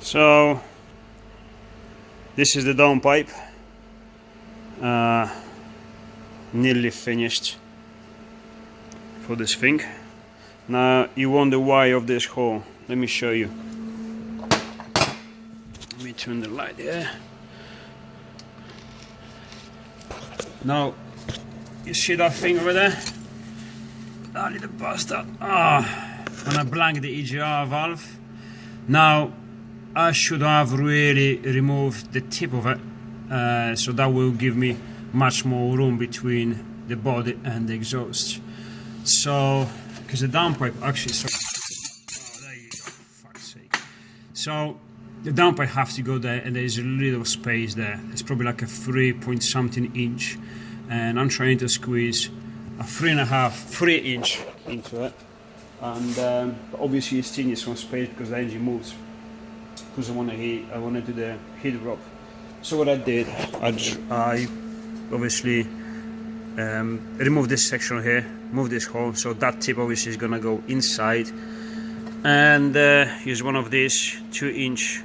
So this is the downpipe, nearly finished for this thing. Now you wonder why of this hole. Let me show you. Let me turn the light here. Now you see that thing over there? That little bastard. When I blank the EGR valve. Now I should have really removed the tip of it, so that will give me much more room between the body and the exhaust. So, because the downpipe actually, there you go, fuck's sake. So the downpipe has to go there, and there's a little space there. It's probably like a 3-point-something inch, and I'm trying to squeeze a 3 inch into it, and obviously it still needs some space because the engine moves. Because I want to do the heat drop. So what I did, I obviously removed this section here, move this hole, so that tip obviously is gonna go inside, and use one of these 2-inch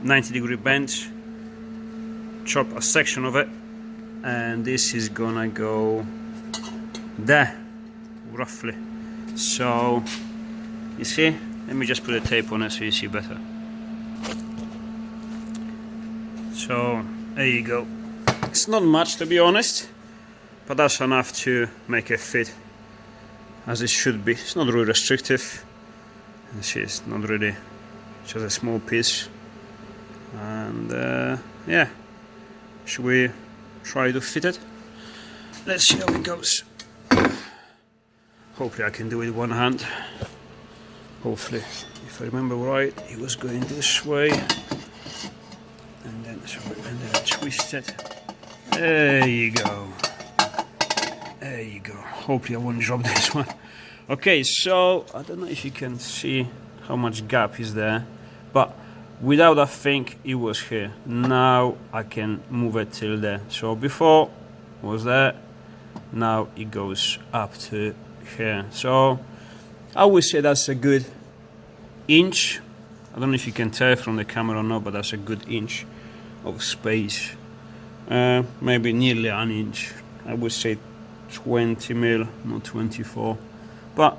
90-degree bends, chop a section of it, and this is gonna go there, roughly. So you see, let me just put a tape on it so you see better. So there you go. It's not much, to be honest, but that's enough to make it fit as it should be. It's not really restrictive. You see, it's not really just a small piece. And yeah, should we try to fit it? Let's see how it goes. Hopefully I can do it with one hand. Hopefully, if I remember right, it was going this way. And then I twist it. There you go. There you go. Hopefully I won't drop this one. Okay, so I don't know if you can see how much gap is there, but without that thing it was here. Now I can move it till there. So before it was there, now it goes up to here. So I would say that's a good inch. I don't know if you can tell from the camera or not, but that's a good inch of space. Maybe nearly an inch. I would say 20 mil, not 24. But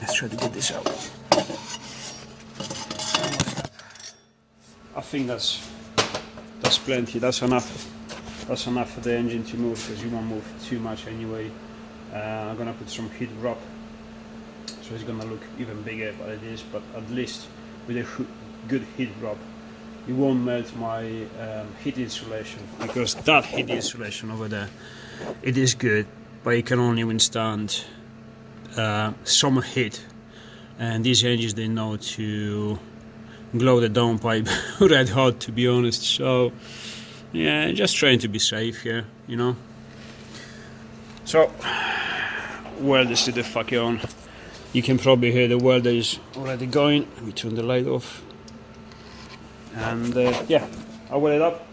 let's try to get this out. I think that's plenty. That's enough. That's enough for the engine to move, because you won't move too much anyway. I'm gonna put some heat drop, so it's gonna look even bigger than it is. But at least with a good heat drop, it won't melt my heat insulation, because that heat insulation over there, it is good, but it can only withstand summer heat, and these engines, they know to glow the downpipe red hot, to be honest. So yeah, just trying to be safe here, you know. So weld this to the fucker on. You can probably hear the welder is already going. Let me turn the light off. And yeah, I weld it up.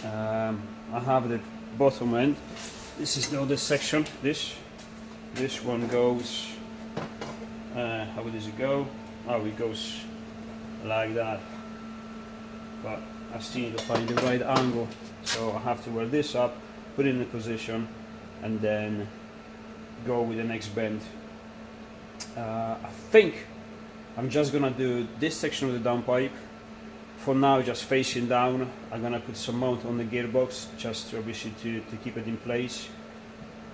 I have the bottom end. This is the other section. This one goes. How does it go? Oh, it goes like that. But I still need to find the right angle, so I have to weld this up, put it in the position, and then go with the next bend. I think I'm just gonna do this section of the downpipe for now, just facing down. I'm gonna put some mount on the gearbox, just obviously to keep it in place,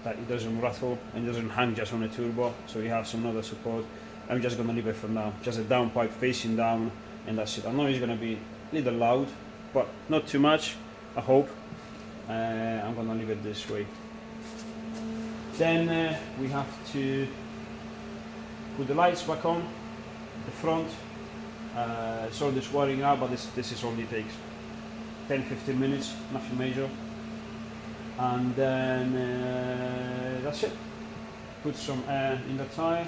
that it doesn't rattle and doesn't hang just on the turbo, so you have some other support. I'm just gonna leave it for now, just a downpipe facing down, and that's it. I know it's gonna be a little loud, but not too much, I hope. I'm gonna leave it this way. Then we have to put the lights back on, the front. So this wiring out, but this is only takes 10-15 minutes, nothing major. And then that's it. Put some air in the tyre,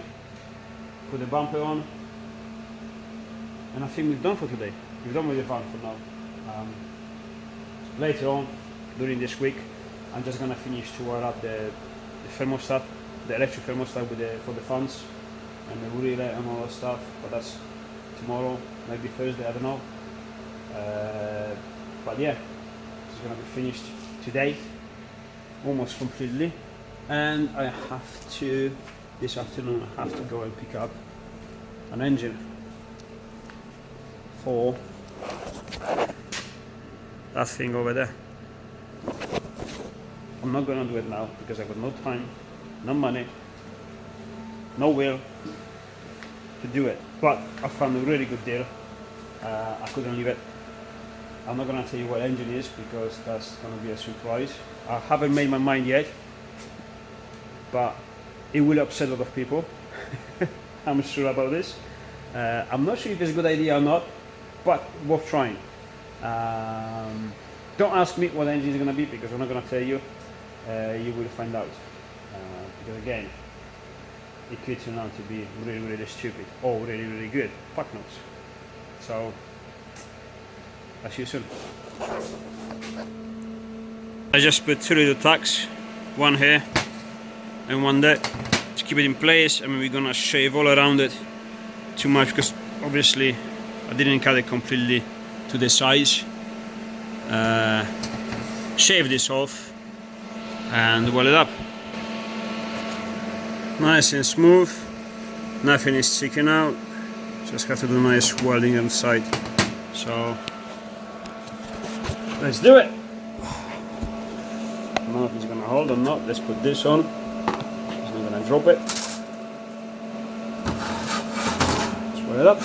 put the bumper on, and I think we've done for today. We've done with the van for now. Later on, during this week, I'm just gonna finish to wire up the thermostat, the electric thermostat with for the fans and the relay and all that stuff. But that's tomorrow, maybe Thursday, I don't know. But yeah, it's gonna be finished today, almost completely. And I have to, this afternoon, I have to go and pick up an engine for that thing over there. I'm not gonna do it now because I've got no time, no money, no will to do it. But I found a really good deal. I couldn't leave it. I'm not gonna tell you what engine is because that's gonna be a surprise. I haven't made my mind yet, but it will upset a lot of people. I'm sure about this. I'm not sure if it's a good idea or not, but worth trying. Don't ask me what engine is going to be because I'm not going to tell you. You will find out. Because again, it could turn out to be really, really stupid or really, really good. Fuck knows. So, I'll see you soon. I just put 2 little tacks, one here and one there, to keep it in place. I mean, we're gonna shave all around it too much because obviously I didn't cut it completely to the size. Shave this off and weld it up. Nice and smooth, nothing is sticking out. Just have to do nice welding on the side. So let's do it. I don't know if it's gonna hold or not. Let's put this on. It's not gonna drop it. Let's weld it up.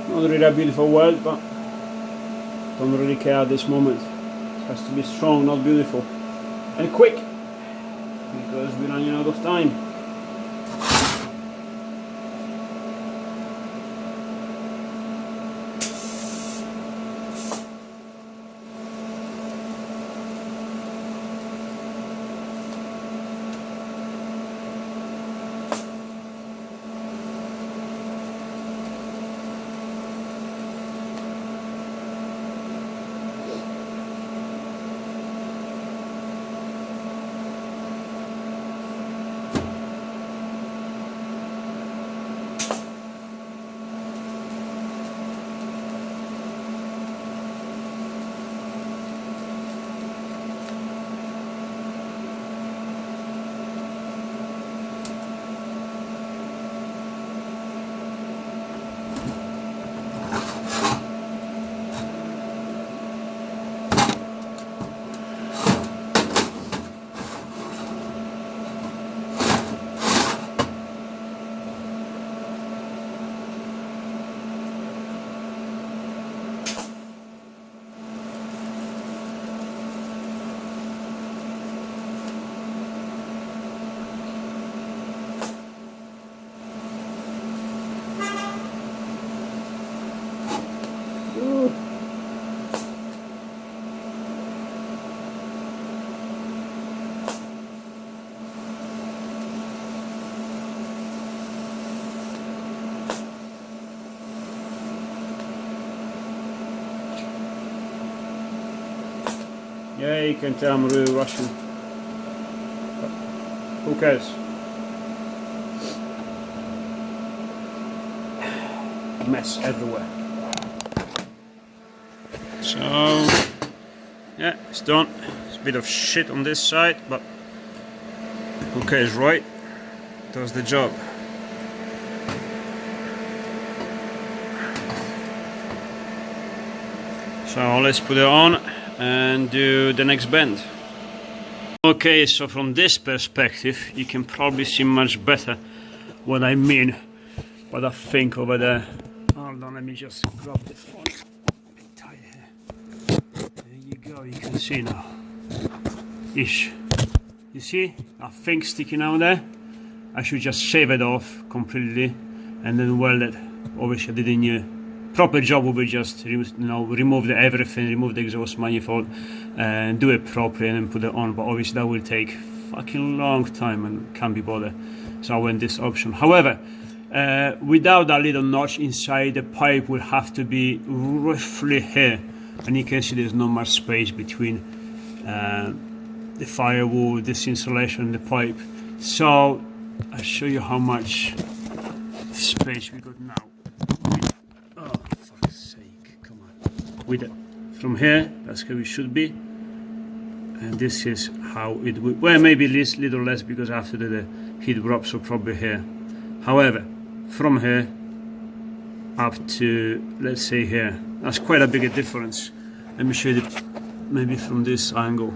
Not really a beautiful weld, but don't really care at this moment. It has to be strong, not beautiful, and quick because we're running out of time. Yeah, you can tell I'm really rushing. But who cares? Mess everywhere. So Yeah, it's done. It's a bit of shit on this side, but who cares, right? Does the job. So let's put it on and do the next bend. Okay, so from this perspective you can probably see much better what I mean by that thing over there. Hold on, let me just grab the phone. A bit tight here. There you go, you can see now. Ish. You see that thing sticking out there? I should just shave it off completely and then weld it. Obviously I didn't do proper job would be just remove everything, remove the exhaust manifold and do it properly and then put it on, but obviously that will take fucking long time and can't be bothered, so I went this option. However, without that little notch inside, the pipe will have to be roughly here, and you can see there's not much space between the firewall, this insulation and the pipe. So I'll show you how much space we got now. With it from here, that's where we should be, and this is how it would, well, maybe a little less because after the heat drops, so probably here. However, from here up to, let's say here, that's quite a big difference. Let me show you maybe from this angle.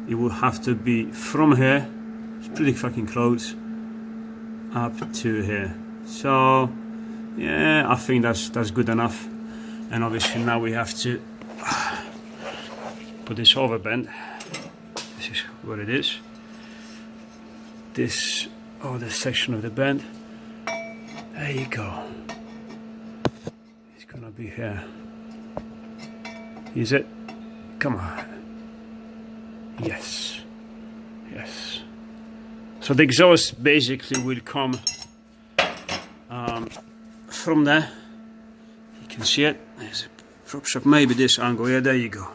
It will have to be from here, it's pretty fucking close, up to here. So yeah, I think that's good enough. And obviously now we have to put this over bend. This is what it is. This other section of the bend. There you go. It's gonna be here. Is it? Come on. Yes. Yes. So the exhaust basically will come from there. You can see it. There's a prop shop, maybe this angle. Yeah, there you go.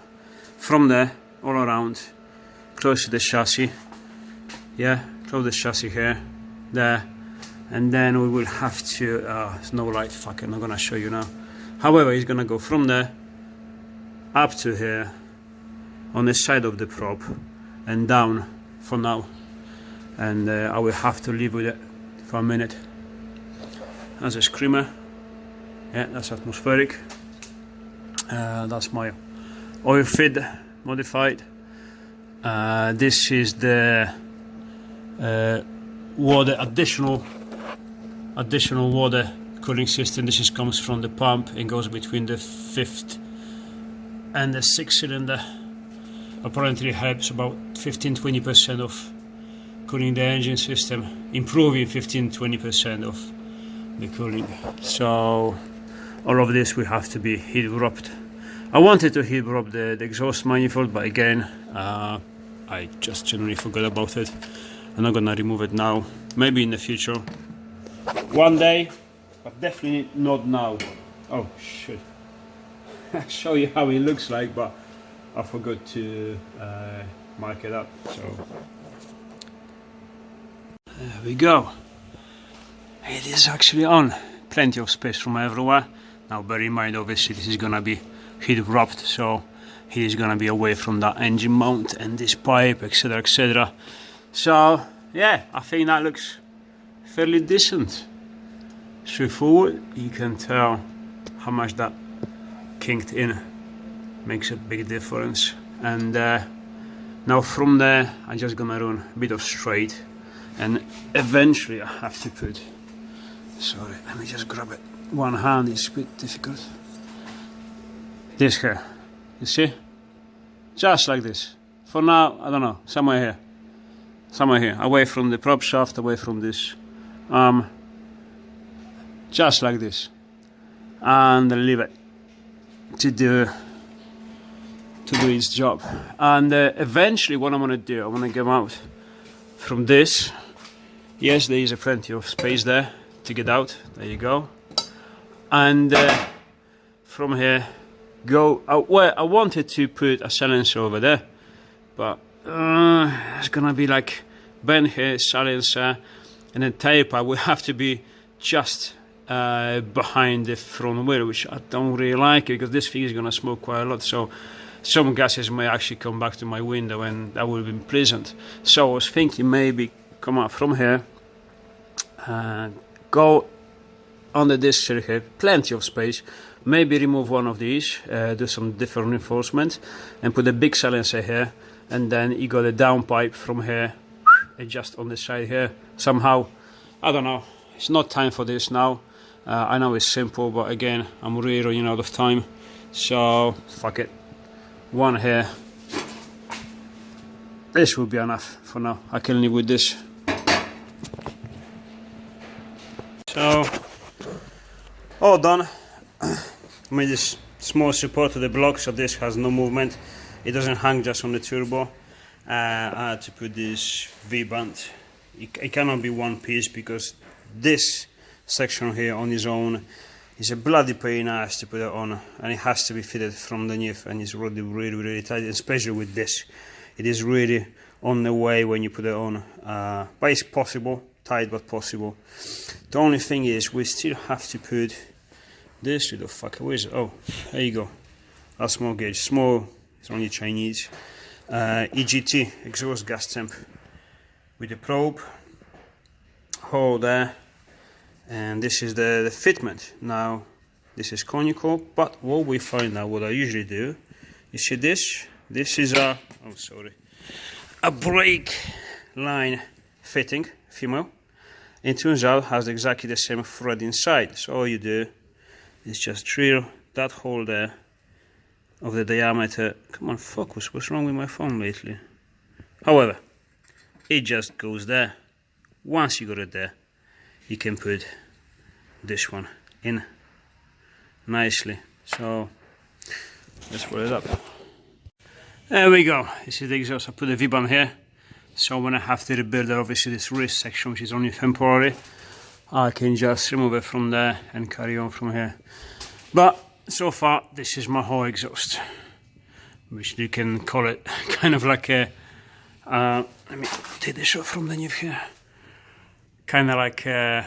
From there, all around, close to the chassis. Yeah, close the chassis here, there, and then we will have to. There's no light. Fuck, I'm not gonna show you now. However, it's gonna go from there up to here on the side of the prop and down for now. And I will have to live with it for a minute. As a screamer. Yeah, that's atmospheric. That's my oil feed modified. This is the water additional water cooling system. This comes from the pump and goes between the 5th and the 6th cylinder. Apparently helps about 15-20% of cooling the engine system, improving 15-20% of the cooling. So all of this will have to be heat wrapped. I wanted to heat wrap the exhaust manifold, but again I just generally forgot about it. I'm not gonna remove it now, maybe in the future one day, but definitely not now. Oh shit. I'll show you how it looks like, but I forgot to mark it up. So there we go. It is actually on. Plenty of space from everywhere. Now bear in mind, obviously this is gonna be heat wrapped, so he is gonna be away from that engine mount and this pipe, etc, etc. So yeah, I think that looks fairly decent. Straightforward. You can tell how much that kinked in makes a big difference. And now from there I'm just gonna run a bit of straight, and eventually I have to put, sorry, let me just grab it, one hand is a bit difficult, this here, you see, just like this. For now, I don't know, somewhere here, away from the prop shaft, away from this arm, just like this, and leave it to do its job. And eventually what I'm gonna do, I wanna get out from this. Yes, there is plenty of space there to get out, there you go. And from here go out. Well, I wanted to put a silencer over there, but it's gonna be like bend here, silencer, and then tape I will have to be just behind the front wheel, which I don't really like it because this thing is gonna smoke quite a lot. So some gases may actually come back to my window, and that would have been pleasant. So I was thinking maybe come up from here and go under this circuit, plenty of space, maybe remove one of these, do some different reinforcement, and put a big silencer here, and then you got a downpipe from here, adjust on the side here somehow. I don't know, it's not time for this now. I know it's simple, but again, I'm really running out of time, so fuck it. One here, this will be enough for now. I can live with this. So all done. Made this small support to the block, so this has no movement. It doesn't hang just on the turbo. I had to put this V-band. It cannot be one piece, because this section here on its own is a bloody pain in the ass to put it on, and it has to be fitted from underneath, and it's really tight, especially with this. It is really on the way when you put it on, but it's possible, tight but possible. The only thing is we still have to put this little fucker. Where is it? Oh, there you go. That's small gauge. Small, it's only Chinese. EGT, exhaust gas temp, with the probe hole there, and this is the fitment. Now this is conical, but what we find out, what I usually do, you see this is a brake line fitting, female. It turns out has exactly the same thread inside, so all you do is just drill that hole there of the diameter. Come on, focus, what's wrong with my phone lately? However, it just goes there. Once you got it there, you can put this one in nicely. So let's put it up. There we go. This is the exhaust. I put the V-band here, so when I have to rebuild it, obviously this wrist section, which is only temporary, I can just remove it from there and carry on from here. But so far, this is my whole exhaust, which you can call it kind of like a let me take the shot from underneath here, kind of like a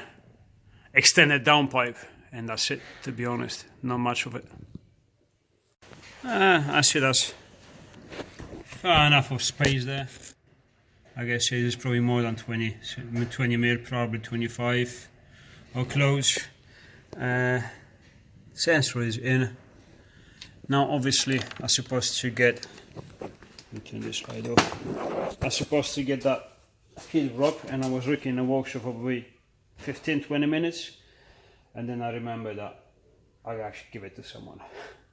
extended downpipe, and that's it, to be honest. Not much of it. I see that's enough of space there. I guess it is probably more than 20 mil, probably 25 or close. Sensor is in. Now obviously I'm supposed to get, let me turn this light off. I'm supposed to get that heat rock, and I was working in a workshop for probably 15-20 minutes, and then I remember that I actually give it to someone.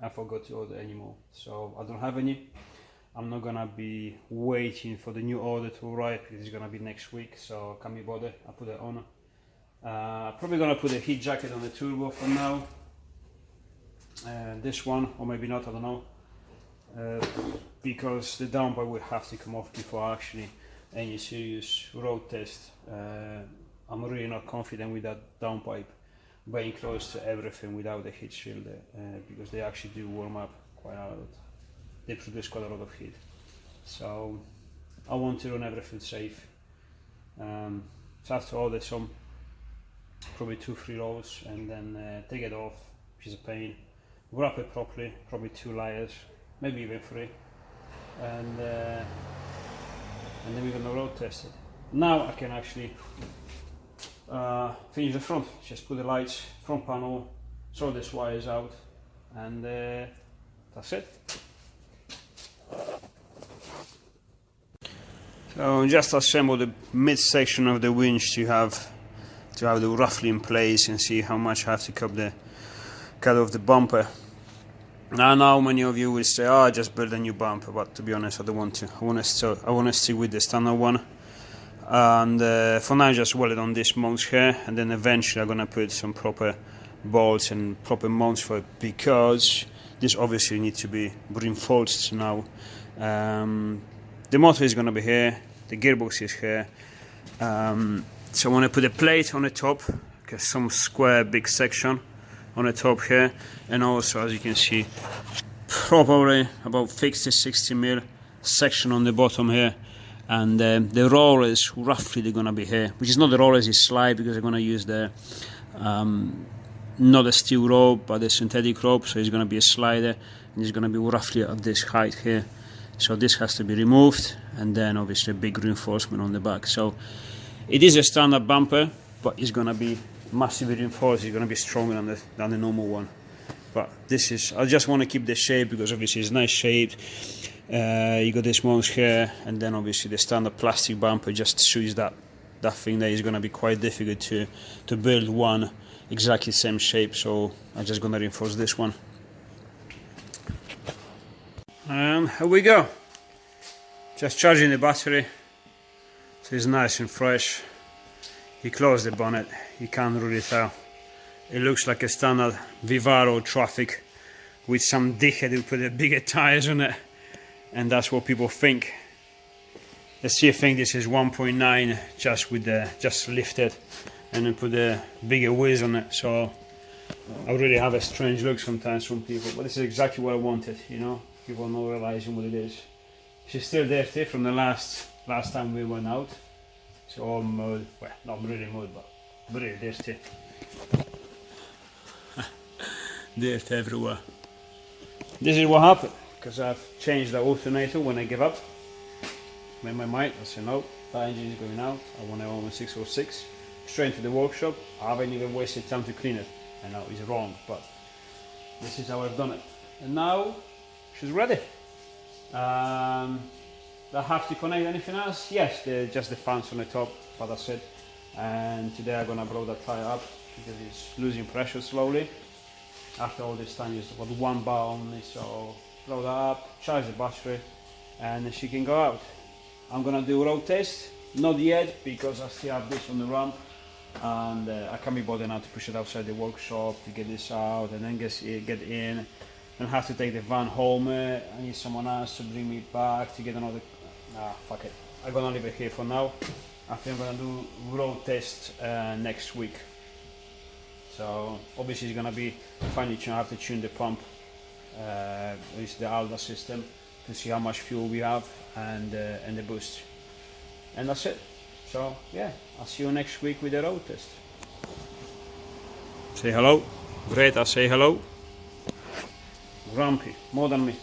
I forgot to order anymore, so I don't have any. I'm not gonna be waiting for the new order to arrive. It's gonna be next week, so can't be bothered. I put it on. Probably gonna put a heat jacket on the turbo for now. This one, or maybe not, I don't know. Because the downpipe will have to come off before actually any serious road test. I'm really not confident with that downpipe being close to everything without the heat shield, because they actually do warm up quite a lot. They produce quite a lot of heat, so I want to run everything safe. So I have to order some, probably 2-3 rolls, and then take it off, which is a pain. Wrap it properly, probably 2 layers, maybe even 3, and then we're gonna road test it. Now I can actually finish the front. Just put the lights, front panel, throw these wires out, and that's it. So just assemble the mid-section of the winch to have it roughly in place, and see how much I have to cut off the bumper. I know many of you will say, "Oh, just build a new bumper," but to be honest, I don't want to. I want to stick with the standard one, and for now, just weld it on this mounts here, and then eventually I'm gonna put some proper bolts and proper mounts for it, because this obviously needs to be reinforced now. The motor is gonna be here, the gearbox is here, so I want to put a plate on the top, get some square big section on the top here, and also, as you can see, probably about 50-60 mil section on the bottom here, and the rollers roughly they're gonna be here, which is not the rollers, it's slide, because they're gonna use the not a steel rope but a synthetic rope, so it's gonna be a slider, and it's going to be roughly at this height here. So this has to be removed, and then obviously a big reinforcement on the back. So it is a standard bumper, but it's going to be massively reinforced. It's going to be stronger than the normal one. But this is, I just want to keep the shape because obviously it's nice shaped. You got this ones here, and then obviously the standard plastic bumper just shows that thing that is going to be quite difficult to build one exactly same shape. So I'm just going to reinforce this one. And here we go. Just charging the battery, so it's nice and fresh. You close the bonnet, you can't really tell. It looks like a standard Vivaro Traffic with some dickhead who put the bigger tires on it, and that's what people think. Let's see, I think this is 1.9 just with the lifted, and then put the bigger wheels on it. So I really have a strange look sometimes from people, but this is exactly what I wanted, you know. People not realizing what it is. She's still dirty from the last time we went out. It's all mud, well, not really mud, but really dirty. Dirt everywhere. This is what happened, because I've changed the alternator when I give up. Made my mind, I said no, that engine is going out. I want an Om606 straight into the workshop. I haven't even wasted time to clean it. I know it's wrong, but this is how I've done it. And now she's ready. I have to connect anything else? Yes, just the fans on the top, but that's it. And today I'm gonna blow that tire up because it's losing pressure slowly. After all this time, it's got one bar on it, so blow that up, charge the battery, and she can go out. I'm gonna do a road test, not yet because I still have this on the ramp, and I can't be bothered now to push it outside the workshop to get this out and then get in. And have to take the van home. I need someone else to bring me back to get another. Nah, fuck it. I'm gonna leave it here for now. I think I'm gonna do road test next week. So obviously it's gonna be finally I have to tune the pump. It's the Alda system to see how much fuel we have and the boost. And that's it. So yeah, I'll see you next week with the road test. Say hello. Great, I'll say hello. Grumpy, more than me.